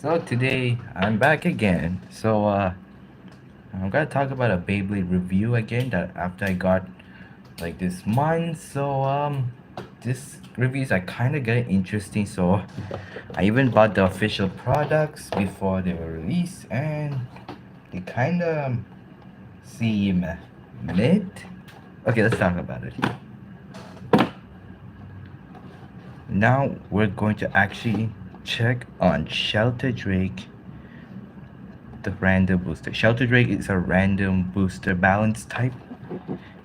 So today I'm back again. I'm gonna talk about a Beyblade review again that after I got like this month. This reviews are kind of getting interesting. So I even bought the official products before they were released, and they kind of seem mid. Okay, let's talk about it. Now we're going to actually check on Shelter Drake, the random booster. Shelter Drake is a random booster balance type,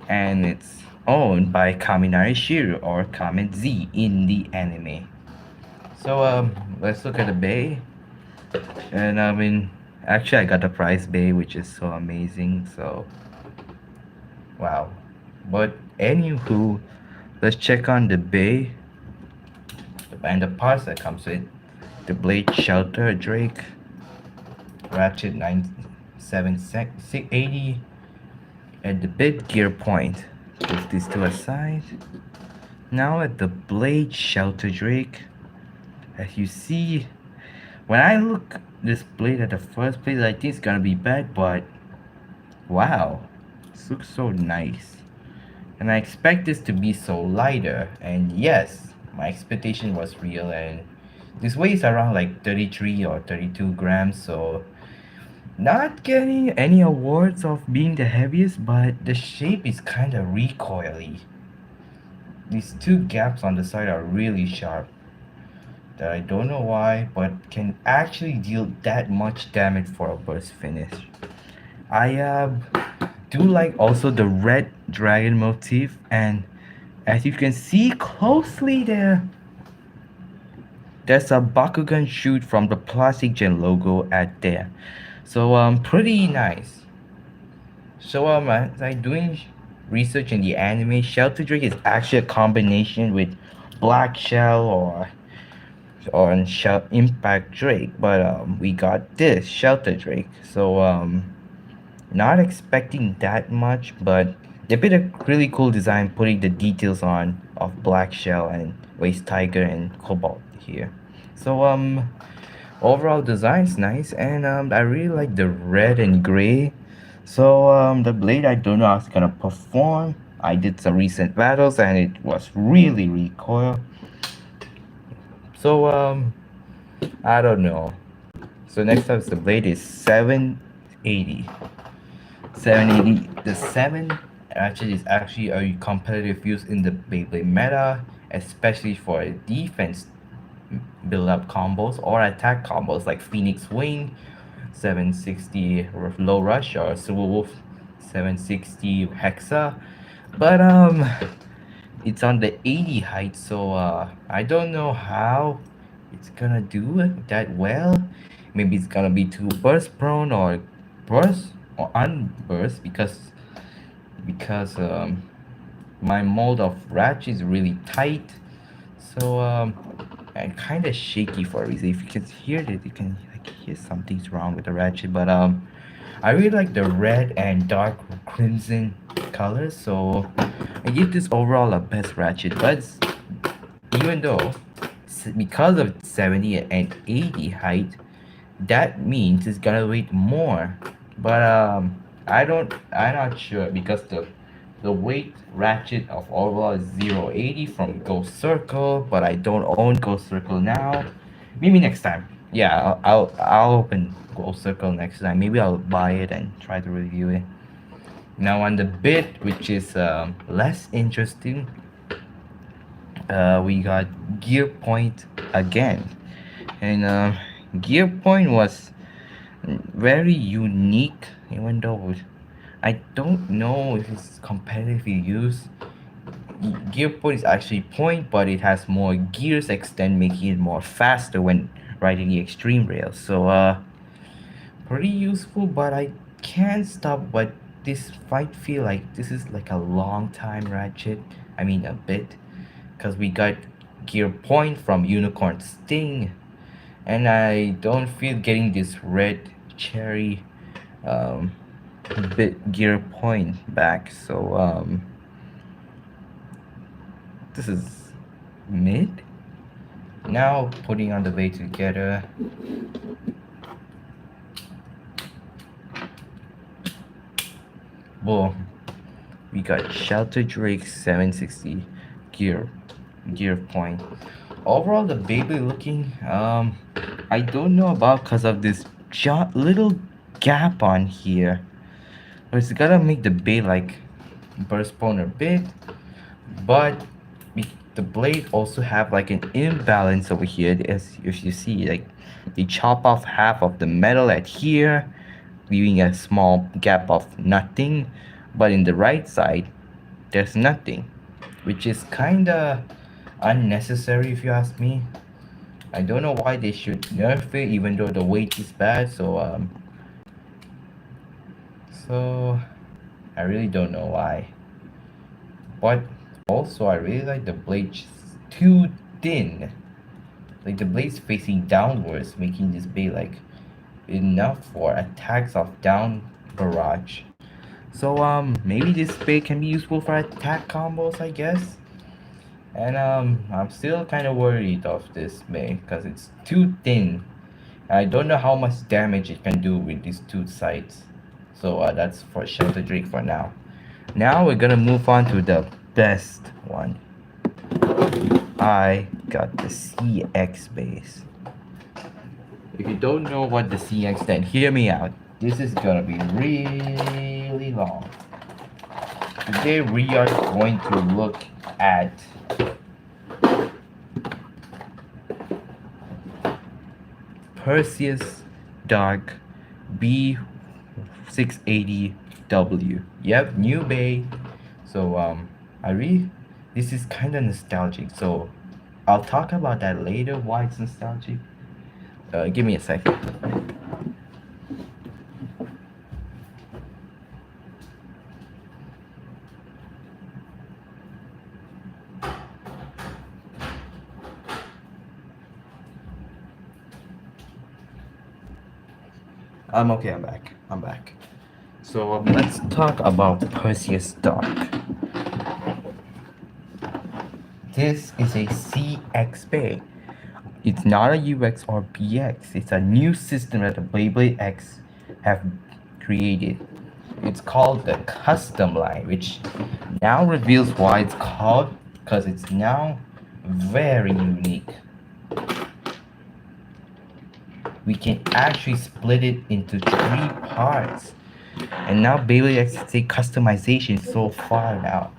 and it's owned by Kaminari Shiro or Kamen Z in the anime. Let's look at the bay, and actually I got the prize bay, which is so amazing. Wow. But anywho, let's check on the bay and the parts that comes with the blade shelter Drake, ratchet 97680, and the bit gear point. Put these two aside. Now at the blade shelter Drake, as you see, when I look this blade at the first place, I think it's gonna be bad, but wow, this looks so nice. And I expect this to be so lighter, and yes, my expectation was real, and this weighs around like 33 or 32 grams, so not getting any awards of being the heaviest, but the shape is kind of recoily. These two gaps on the side are really sharp that I don't know why, but can actually deal that much damage for a burst finish. I do like also the red dragon motif, and as you can see closely there, there's a Bakugan shoot from the Plastic Gen logo at there. Pretty nice. As I doing research in the anime, Shelter Drake is actually a combination with Black Shell or Shell Impact Drake, but we got this Shelter Drake. Not expecting that much, but they did a really cool design putting the details on of Black Shell and Waste Tiger and Cobalt here. So um Overall design's nice, and I really like the red and gray. The blade, I don't know how it's gonna perform. I did some recent battles and it was really recoil. So I don't know. So next up is the blade is 780. 780. The 7 actually is actually a competitive use in the Beyblade meta, especially for defense build up combos or attack combos like Phoenix Wing, 760 Low Rush, or Silver Wolf 760 Hexa. But it's on the 80 height, so I don't know how it's gonna do it that well. Maybe it's gonna be too burst prone or burst or unburst because my mold of ratchet is really tight. So and kind of shaky for a reason. If you can hear it, you can like hear something's wrong with the ratchet. But I really like the red and dark crimson colors, so I give this overall a best ratchet. But even though because of 70 and 80 height, that means it's gonna weight more. But I'm not sure because the weight ratchet of overall is 080 from Ghost Circle, but I don't own Ghost Circle now. Maybe next time. Yeah, I'll open Ghost Circle next time. Maybe I'll buy it and try to review it. Now on the bit, which is less interesting, we got Gear Point again, and Gear Point was very unique, even though I don't know if it's competitively used. Gear point is actually point, but it has more gears extend, making it more faster when riding the extreme rail. Pretty useful, but I can't stop what this fight feel like. This is like a long time ratchet. I mean a bit, cause we got gear point from Unicorn Sting, and I don't feel getting this red cherry um bit gear point back. This is mid. Now putting on the blade together. Boom. We got Shelter Drake 760 gear point. Overall, the baby looking, I don't know about because of this little gap on here. It's gotta make the bait like burst poner bit, but the blade also have like an imbalance over here. As if you see, like they chop off half of the metal at here, leaving a small gap of nothing. But in the right side, there's nothing, which is kinda unnecessary if you ask me. I don't know why they should nerf it, even though the weight is bad. So I really don't know why. But also, I really like the blade too thin. Like the blade's facing downwards, making this blade like enough for attacks of down barrage. So maybe this blade can be useful for attack combos, I guess. And I'm still kind of worried of this blade because it's too thin. I don't know how much damage it can do with these two sides. So that's for Shelter Drake for now. Now we're gonna move on to the best one. I got the CX base. If you don't know what the CX then hear me out. This is gonna be really long. Today we are going to look at Perseus Dark B680W. Yep, new bay. So this is kind of nostalgic. So I'll talk about that later. Why it's nostalgic. Give me a second. I'm okay. I'm back. I'm back. So let's talk about Perseus Dark. This is a CX bay. It's not a UX or BX. It's a new system that the Beyblade X have created. It's called the custom line, which now reveals why it's called, because it's now very unique. We can actually split it into 3 parts. And now Beyblade X take customization so far now.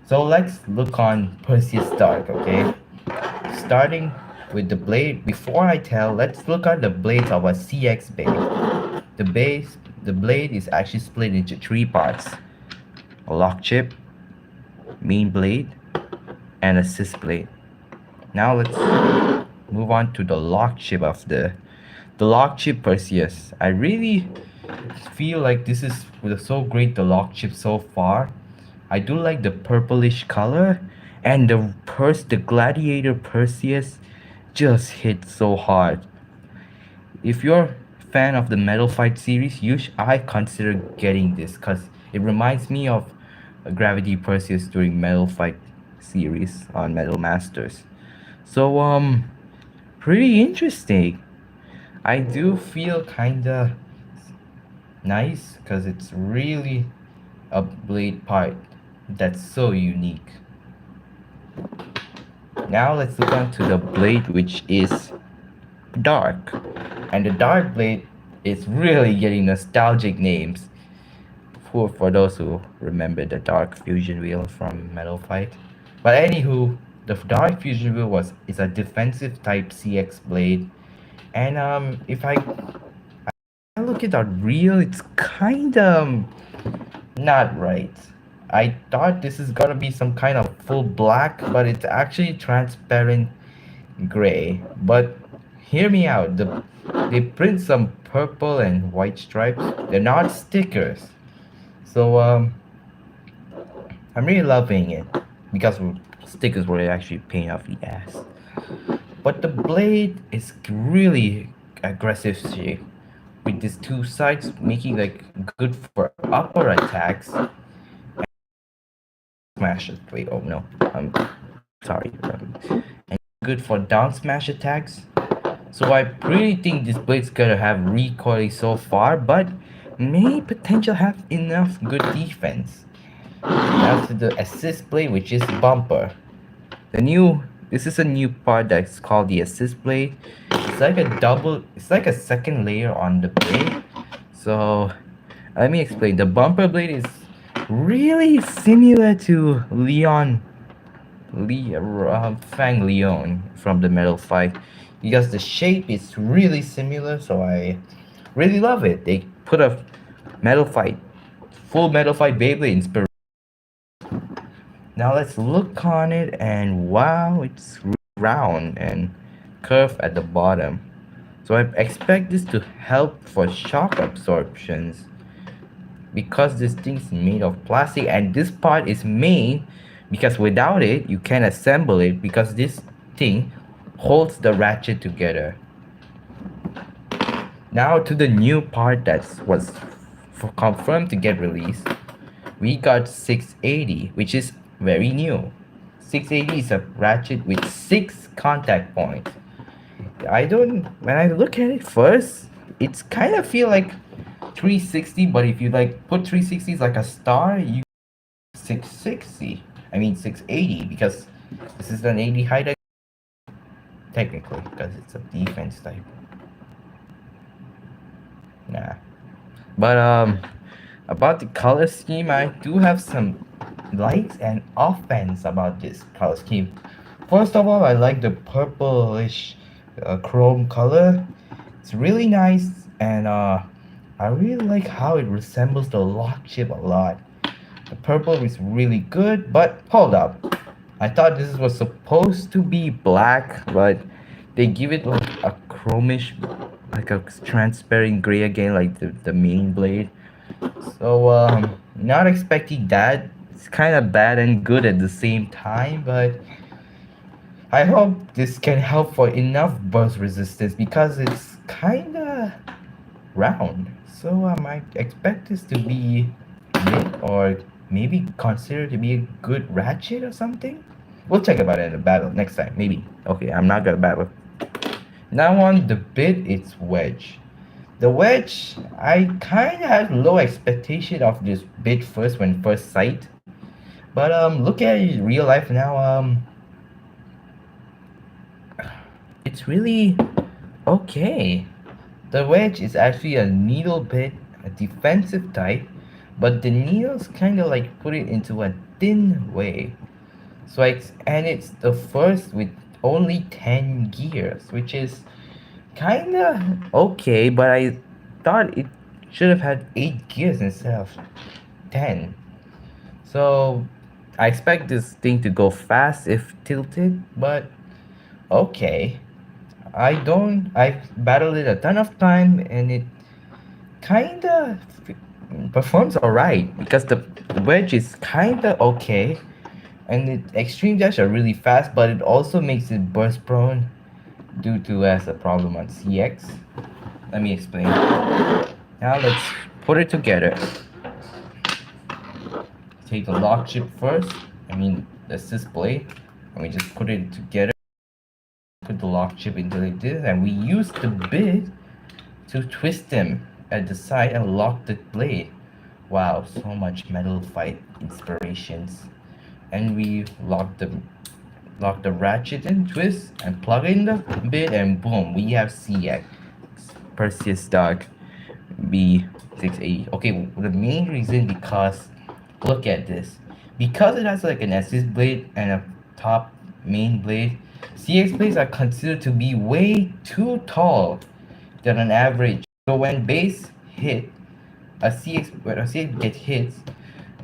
So let's look on Perseus Dark, okay? Starting with the blade, before I tell, let's look at the blades of a CX blade. The blade is actually split into 3 parts. A lock chip, main blade, and assist blade. Now let's move on to the lock chip of the lock chip Perseus. I really feel like this is so great, the lock chip so far. I do like the purplish color, and the gladiator Perseus just hit so hard. If you're a fan of the Metal Fight series, I consider getting this because it reminds me of Gravity Perseus during Metal Fight series on Metal Masters. So pretty interesting. I do feel kinda nice because it's really a blade part that's so unique. Now let's look on to the blade, which is dark. And the dark blade is really getting nostalgic names for those who remember the dark fusion wheel from Metal Fight. But anywho, the dark fusion wheel is a defensive type CX blade. And if I look at that reel, it's kind of not right. I thought this is gonna be some kind of full black, but it's actually transparent gray. But hear me out. They print some purple and white stripes. They're not stickers. So I'm really loving it because stickers were actually pain off the ass. But the blade is really aggressive shape with these 2 sides making like good for upper attacks. Smash it. Wait, oh no. I'm sorry. good for down smash attacks. So I really think this blade's gonna have recoil so far, but may potential have enough good defense. Now to the assist blade, which is bumper. The new this is a new part that's called the assist blade. It's like a second layer on the blade. So let me explain. The bumper blade is really similar to Fang Leon from the Metal Fight because the shape is really similar. So I really love it. They put a Metal Fight, full Metal Fight Beyblade inspiration. Now let's look on it, and wow, it's round and curved at the bottom. So I expect this to help for shock absorptions because this thing's made of plastic, and this part is made because without it you can't assemble it because this thing holds the ratchet together. Now to the new part that was confirmed to get released. We got 680, which is very new. 680 is a ratchet with 6 contact points. When I look at it first, it's kind of feel like 360, but if you like put 360 like a star, you 660. I mean 680 because this is an 80 height technically because it's a defense type. Nah. But about the color scheme, I do have some likes and offense about this color scheme. First of all, I like the purplish chrome color. It's really nice, and I really like how it resembles the lock chip a lot. The purple is really good, but hold up. I thought this was supposed to be black, but they give it like a chromish, like a transparent gray again, like the main blade. So not expecting that. It's kind of bad and good at the same time, but I hope this can help for enough burst resistance because it's kind of round. So I might expect this to be mid or maybe consider to be a good ratchet or something. We'll talk about it in the battle next time, maybe. Okay, I'm not gonna battle. Now on the bit, it's wedge. The wedge, I kind of had low expectation of this bit first when first sight, but look at it in real life now. It's really okay. The wedge is actually a needle bit, a defensive type, but the needles kind of like put it into a thin way. And it's the first with only 10 gears, which is kinda okay, but I thought it should have had 8 gears instead of 10. So I expect this thing to go fast if tilted, but okay. I've battled it a ton of time and it kinda performs alright because the wedge is kinda okay and the extreme dash are really fast, but it also makes it burst prone due to as a problem on CX. Let me explain. Now let's put it together. Take the lock chip first, I mean the assist blade, and we just put it together. Put the lock chip into like this, and we use the bit to twist them at the side and lock the blade. Wow, so much Metal Fight inspirations. And we lock the ratchet and twist and plug in the bit and boom, we have CX Perseus Dark B680. Okay, the main reason because look at this. Because it has like an assist blade and a top main blade, CX blades are considered to be way too tall than an average. So when base hit, when a CX get hits,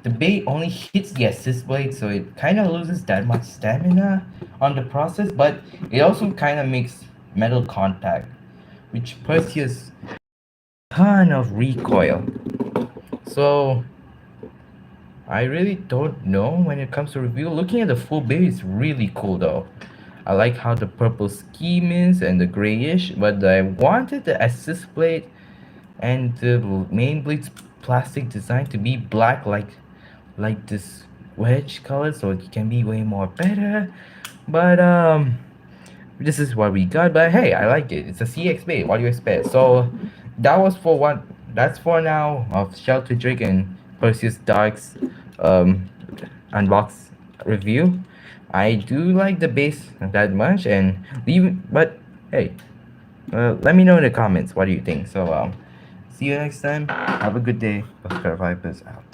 the bait only hits the assist blade, so it kind of loses that much stamina on the process, but it also kind of makes metal contact, which Perseus ton of recoil. So I really don't know when it comes to review. Looking at the full build is really cool though. I like how the purple scheme is and the grayish, but I wanted the assist blade and the main blade's plastic design to be black like this wedge color, so it can be way more better. But this is what we got. But hey, I like it. It's a CX bait. What do you expect? So that was for what. That's for now of Shelter Drake and Perseus Dark's um, unbox review. I do like the base that much, and leave. But hey, let me know in the comments what do you think. So see you next time. Have a good day. Vasukaro5Burst out.